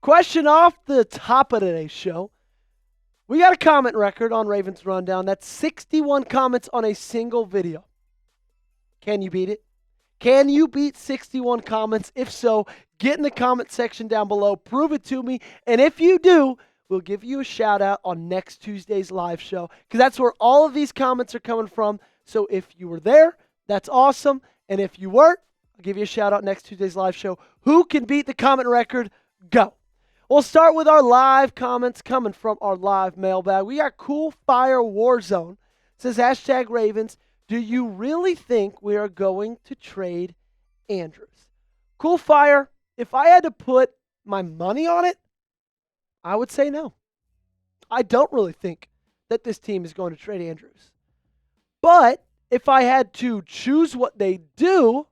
Question off the top of today's show. We got a comment record on Ravens Rundown. That's 61 comments on a single video. Can you beat it? Can you beat 61 comments? If so, get in the comment section down below. Prove it to me. And if you do, we'll give you a shout out on next Tuesday's live show because that's where all of these comments are coming from. So if you were there, that's awesome. And if you weren't, I'll give you a shout out next Tuesday's live show. Who can beat the comment record? Go. We'll start with our live comments coming from our live mailbag. We got Cool Fire Warzone. It says, hashtag Ravens, do you really think we are going to trade Andrews? Cool Fire, if I had to put my money on it, I would say no. I don't really think that this team is going to trade Andrews. But if I had to choose what they do,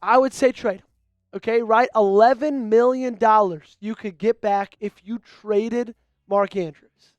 I would say trade him. Okay, right? $11 million you could get back if you traded Mark Andrews.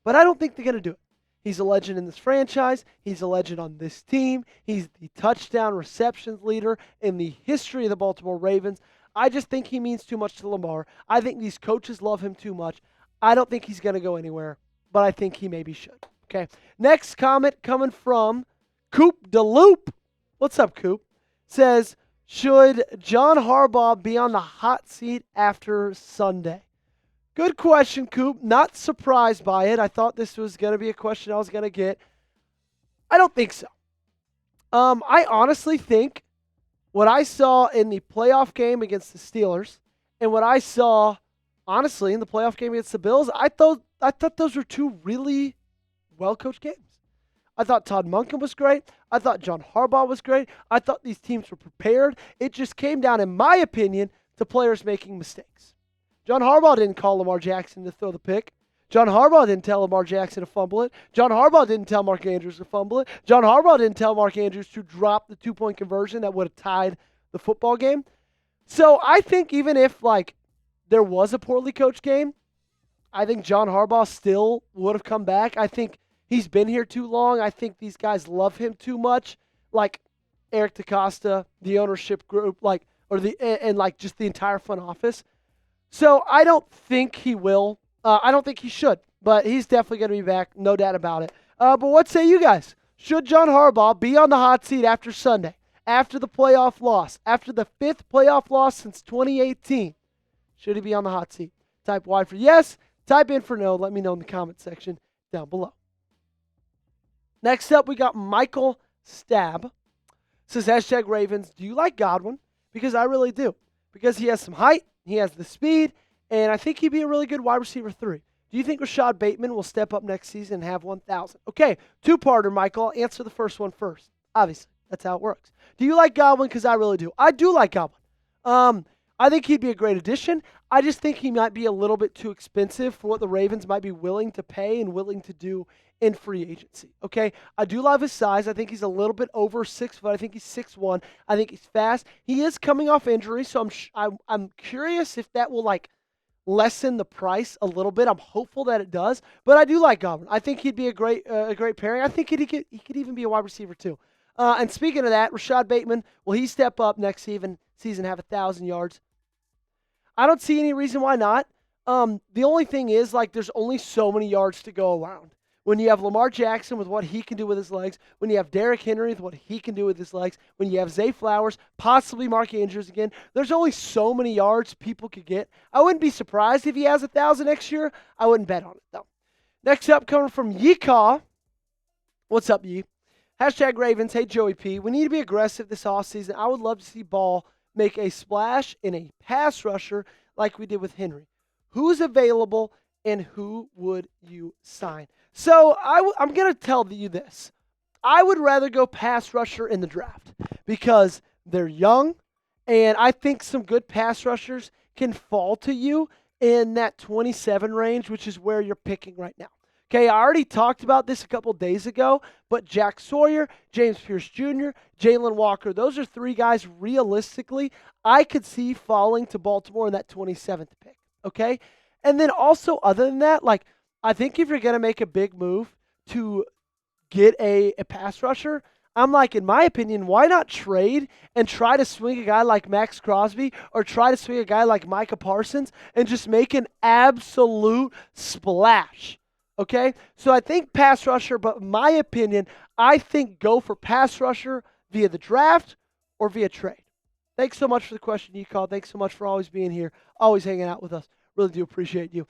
But I don't think they're going to do it. He's a legend in this franchise. He's a legend on this team. He's the touchdown receptions leader in the history of the Baltimore Ravens. I just think he means too much to Lamar. I think these coaches love him too much. I don't think he's going to go anywhere, but I think he maybe should. Okay, next comment coming from Coop DeLoop. What's up, Coop? Says, should John Harbaugh be on the hot seat after Sunday? Good question, Coop. Not surprised by it. I thought this was going to be a question I was going to get. I don't think so. I honestly think what I saw in the playoff game against the Steelers and what I saw, honestly, in the playoff game against the Bills, I thought those were two really well-coached games. I thought Todd Monken was great. I thought John Harbaugh was great. I thought these teams were prepared. It just came down, in my opinion, to players making mistakes. John Harbaugh didn't call Lamar Jackson to throw the pick. John Harbaugh didn't tell Lamar Jackson to fumble it. John Harbaugh didn't tell Mark Andrews to fumble it. John Harbaugh didn't tell Mark Andrews to drop the two-point conversion that would have tied the football game. So I think even if there was a poorly coached game, I think John Harbaugh still would have come back. I think he's been here too long. I think these guys love him too much. Like Eric DaCosta, the ownership group, just the entire front office. So I don't think he will. I don't think he should, but he's definitely going to be back, no doubt about it. But what say you guys? Should John Harbaugh be on the hot seat after Sunday, after the playoff loss, after the 5th playoff loss since 2018? Should he be on the hot seat? Type Y for yes, type in for no. Let me know in the comment section down below. Next up, we got Michael Stab. Says, hashtag Ravens, do you like Godwin? Because I really do. Because he has some height, he has the speed, and I think he'd be a really good wide receiver 3. Do you think Rashad Bateman will step up next season and have 1,000? Okay, two-parter, Michael. I'll answer the first one first. Obviously, that's how it works. Do you like Godwin? Because I really do. I do like Godwin. I think he'd be a great addition. I just think he might be a little bit too expensive for what the Ravens might be willing to pay and willing to do in free agency. Okay, I do love his size. I think he's a little bit over 6 foot. I think he's 6'1". I think he's fast. He is coming off injury, so I'm curious if that will lessen the price a little bit. I'm hopeful that it does, but I do like Godwin. I think he'd be a great pairing. I think he could even be a wide receiver too. And speaking of that, Rashad Bateman, will he step up next season, have 1,000 yards? I don't see any reason why not. The only thing is, there's only so many yards to go around. When you have Lamar Jackson with what he can do with his legs, when you have Derrick Henry with what he can do with his legs, when you have Zay Flowers, possibly Mark Andrews again, there's only so many yards people could get. I wouldn't be surprised if he has 1,000 next year. I wouldn't bet on it, though. Next up, coming from Yeecaw. What's up, Yee? Hashtag Ravens. Hey, Joey P. We need to be aggressive this offseason. I would love to see Ball make a splash in a pass rusher like we did with Henry. Who's available and who would you sign? So I'm going to tell you this. I would rather go pass rusher in the draft because they're young, and I think some good pass rushers can fall to you in that 27 range, which is where you're picking right now. Okay, I already talked about this a couple days ago, but Jack Sawyer, James Pierce Jr., Jalen Walker, those are 3 guys realistically I could see falling to Baltimore in that 27th pick, okay? And then also other than that, I think if you're going to make a big move to get a pass rusher, I'm like, in my opinion, why not trade and try to swing a guy like Max Crosby or try to swing a guy like Micah Parsons and just make an absolute splash? Okay? So I think pass rusher, but in my opinion, I think go for pass rusher via the draft or via trade. Thanks so much for the question you called. Thanks so much for always being here, always hanging out with us. Really do appreciate you.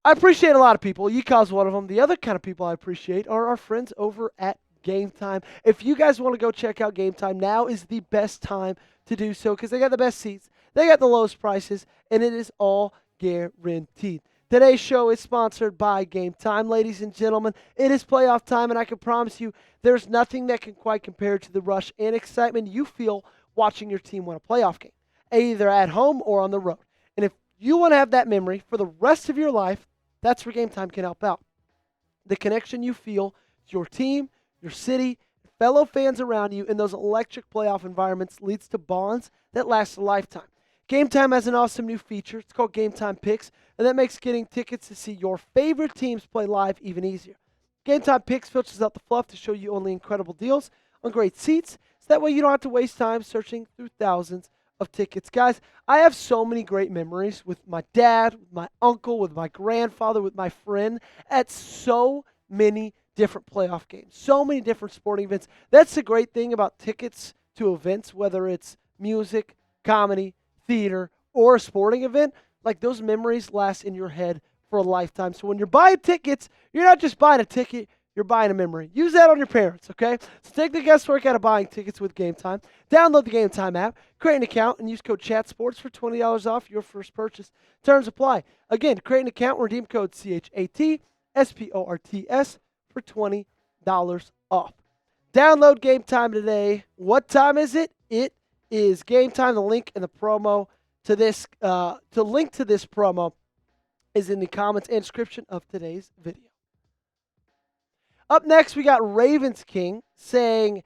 I appreciate a lot of people. Yukaw's one of them. The other kind of people I appreciate are our friends over at Game Time. If you guys want to go check out Game Time, now is the best time to do so because they got the best seats, they got the lowest prices, and it is all guaranteed. Today's show is sponsored by Game Time, ladies and gentlemen. It is playoff time, and I can promise you there's nothing that can quite compare to the rush and excitement you feel watching your team win a playoff game, either at home or on the road. And if you want to have that memory for the rest of your life, that's where Game Time can help out. The connection you feel to your team, your city, fellow fans around you in those electric playoff environments leads to bonds that last a lifetime. Game Time has an awesome new feature. It's called Game Time Picks, and that makes getting tickets to see your favorite teams play live even easier. Game Time Picks filters out the fluff to show you only incredible deals on great seats, so that way you don't have to waste time searching through thousands of tickets. Guys, I have so many great memories with my dad, with my uncle, with my grandfather, with my friend at so many different playoff games, so many different sporting events. That's the great thing about tickets to events, whether it's music, comedy, theater, or a sporting event. Like, those memories last in your head for a lifetime. So when you're buying tickets, you're not just buying a ticket, you're buying a memory. Use that on your parents, okay? So take the guesswork out of buying tickets with Game Time. Download the Game Time app, create an account, and use code CHATSPORTS for $20 off your first purchase. Terms apply. Again, create an account and redeem code CHATSPORTS for $20 off. Download Game Time today. What time is it? It is Game Time. The link in the promo to this, link to this promo is in the comments and description of today's video. Up next, we got Ravens King saying,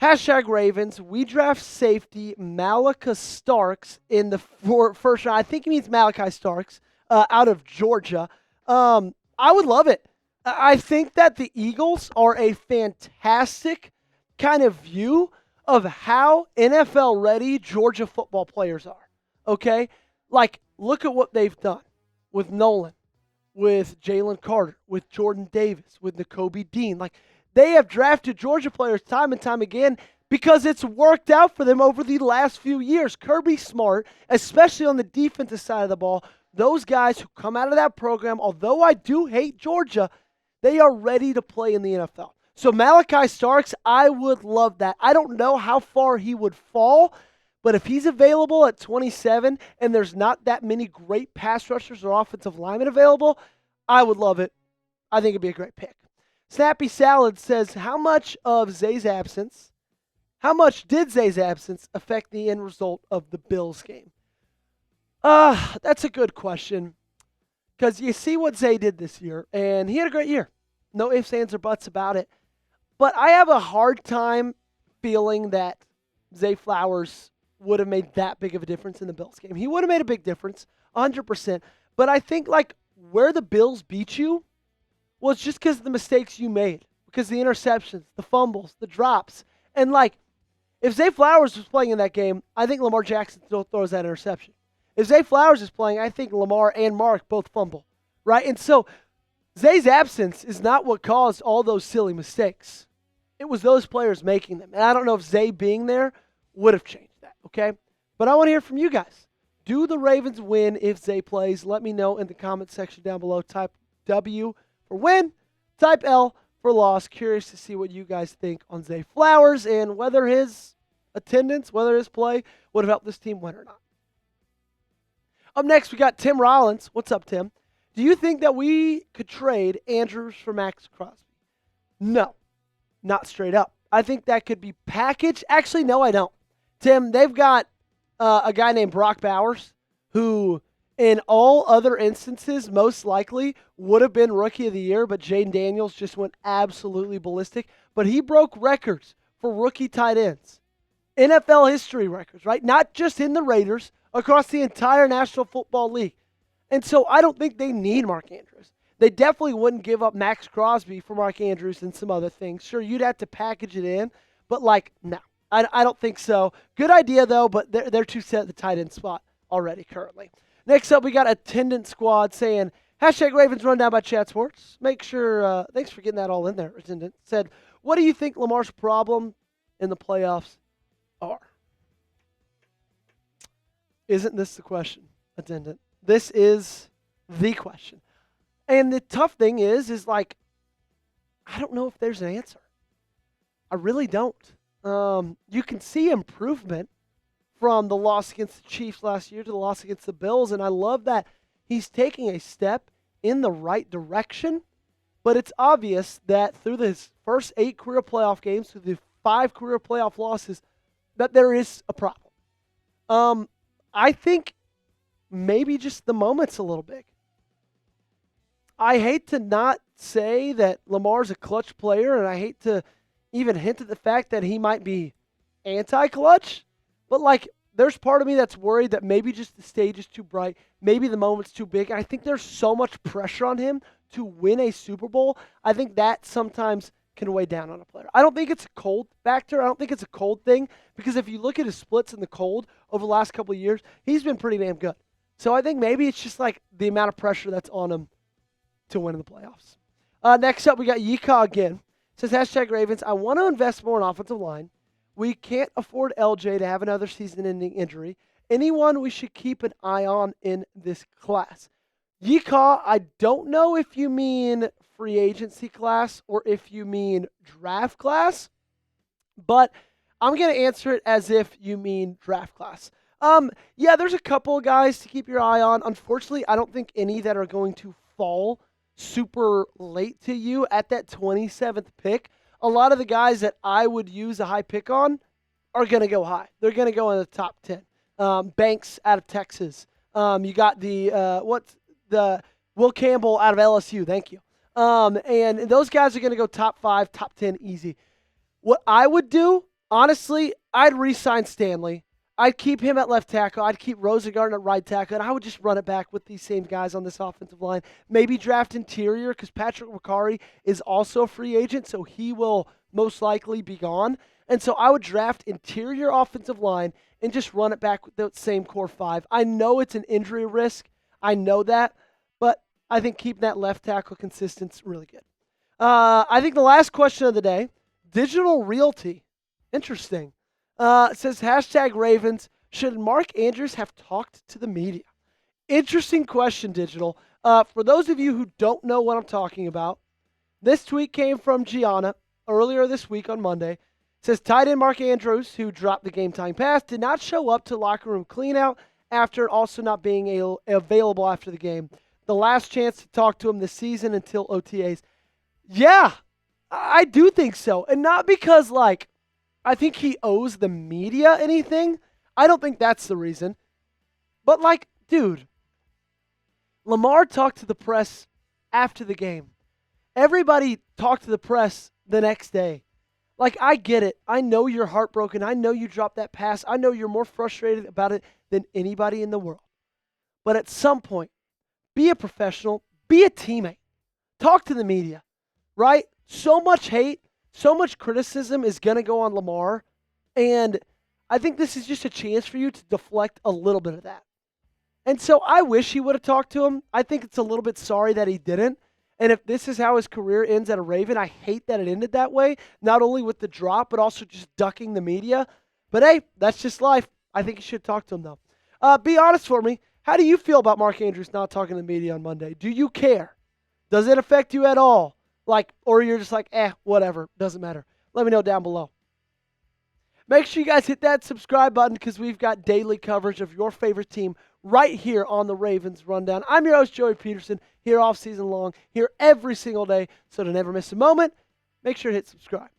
#Ravens, we draft safety Malachi Starks in the first round. I think he means Malachi Starks out of Georgia. I would love it. I think that the Eagles are a fantastic kind of view of how NFL-ready Georgia football players are, okay? Like, look at what they've done with Nolan, with Jalen Carter, with Jordan Davis, with Nakobe Dean. Like, they have drafted Georgia players time and time again because it's worked out for them over the last few years. Kirby Smart, especially on the defensive side of the ball, those guys who come out of that program, although I do hate Georgia, they are ready to play in the NFL. So Malachi Starks, I would love that. I don't know how far he would fall, but if he's available at 27 and there's not that many great pass rushers or offensive linemen available, I would love it. I think it'd be a great pick. Snappy Salad says, how much did Zay's absence affect the end result of the Bills game? That's a good question. Because you see what Zay did this year, and he had a great year. No ifs, ands, or buts about it. But I have a hard time feeling that Zay Flowers would have made that big of a difference in the Bills game. He would have made a big difference, 100%. But I think, like, where the Bills beat you was just because of the mistakes you made. Because the interceptions, the fumbles, the drops. And, like, if Zay Flowers was playing in that game, I think Lamar Jackson still throws that interception. If Zay Flowers is playing, I think Lamar and Mark both fumble, right? And so Zay's absence is not what caused all those silly mistakes. It was those players making them. And I don't know if Zay being there would have changed that, okay? But I want to hear from you guys. Do the Ravens win if Zay plays? Let me know in the comment section down below. Type W for win, type L for loss. Curious to see what you guys think on Zay Flowers and whether his attendance, whether his play would have helped this team win or not. Up next, we got Tim Rollins. What's up, Tim? Do you think that we could trade Andrews for Max Crosby? No, not straight up. I think that could be packaged. Actually, no, I don't. Tim, they've got a guy named Brock Bowers who, in all other instances, most likely would have been Rookie of the Year, but Jaden Daniels just went absolutely ballistic. But he broke records for rookie tight ends. NFL history records, right? Not just in the Raiders, across the entire National Football League. And so I don't think they need Mark Andrews. They definitely wouldn't give up Max Crosby for Mark Andrews and some other things. Sure, you'd have to package it in, But, like, no. I don't think so. Good idea, though, but they're too set at the tight end spot already currently. Next up, we got Attendant Squad saying, hashtag Ravens Rundown by Chat Sports. Make sure, thanks for getting that all in there, Attendant. Said, what do you think Lamar's problem in the playoffs are? Isn't this the question, Attendant? This is the question. And the tough thing is like, I don't know if there's an answer. I really don't. You can see improvement from the loss against the Chiefs last year to the loss against the Bills, and I love that he's taking a step in the right direction, but it's obvious that through his first 8 career playoff games, through the 5 career playoff losses, that there is a problem. I think maybe just the moment's a little big. I hate to not say that Lamar's a clutch player, and I hate to even hint at the fact that he might be anti-clutch, but like there's part of me that's worried that maybe just the stage is too bright, maybe the moment's too big. I think there's so much pressure on him to win a Super Bowl. I think that sometimes can weigh down on a player. I don't think it's a cold factor. I don't think it's a cold thing, because if you look at his splits in the cold over the last couple of years, he's been pretty damn good. So I think maybe it's just like the amount of pressure that's on him to win in the playoffs. Next up, we got Yika again. Says, hashtag Ravens, I want to invest more in offensive line. We can't afford LJ to have another season-ending injury. Anyone we should keep an eye on in this class? Yika, I don't know if you mean free agency class or if you mean draft class, but I'm going to answer it as if you mean draft class. Yeah, there's a couple of guys to keep your eye on. Unfortunately, I don't think any that are going to fall super late to you at that 27th pick. A lot of the guys that I would use a high pick on are going to go high. They're going to go in the top 10. Banks out of Texas. You got the Will Campbell out of LSU. Thank you. And those guys are going to go top 5, top 10 easy. What I would do, honestly, I'd re-sign Stanley. I'd keep him at left tackle. I'd keep Rosengarten at right tackle, and I would just run it back with these same guys on this offensive line. Maybe draft interior, because Patrick McCarry is also a free agent, so he will most likely be gone. And so I would draft interior offensive line and just run it back with the same core 5. I know it's an injury risk. I know that, but I think keeping that left tackle consistent is really good. I think the last question of the day, digital realty. Interesting. It says, hashtag Ravens, should Mark Andrews have talked to the media? Interesting question, Digital. For those of you who don't know what I'm talking about, this tweet came from Gianna earlier this week on Monday. It says, tight end Mark Andrews, who dropped the game-time pass, did not show up to locker room clean-out after also not being available after the game. The last chance to talk to him this season until OTAs. Yeah, I do think so. And not because, like, I think he owes the media anything. I don't think that's the reason. But, like, dude, Lamar talked to the press after the game. Everybody talked to the press the next day. Like, I get it. I know you're heartbroken. I know you dropped that pass. I know you're more frustrated about it than anybody in the world. But at some point, be a professional. Be a teammate. Talk to the media, right? So much hate. So much criticism is going to go on Lamar, and I think this is just a chance for you to deflect a little bit of that. And so I wish he would have talked to him. I think it's a little bit sorry that he didn't. And if this is how his career ends at a Raven, I hate that it ended that way, not only with the drop, but also just ducking the media. But hey, that's just life. I think you should talk to him, though. Be honest for me. How do you feel about Mark Andrews not talking to the media on Monday? Do you care? Does it affect you at all? Like, or you're just like, whatever, doesn't matter. Let me know down below. Make sure you guys hit that subscribe button, because we've got daily coverage of your favorite team right here on the Ravens Rundown. I'm your host, Joey Petersen, here off season long, here every single day. So to never miss a moment, make sure to hit subscribe.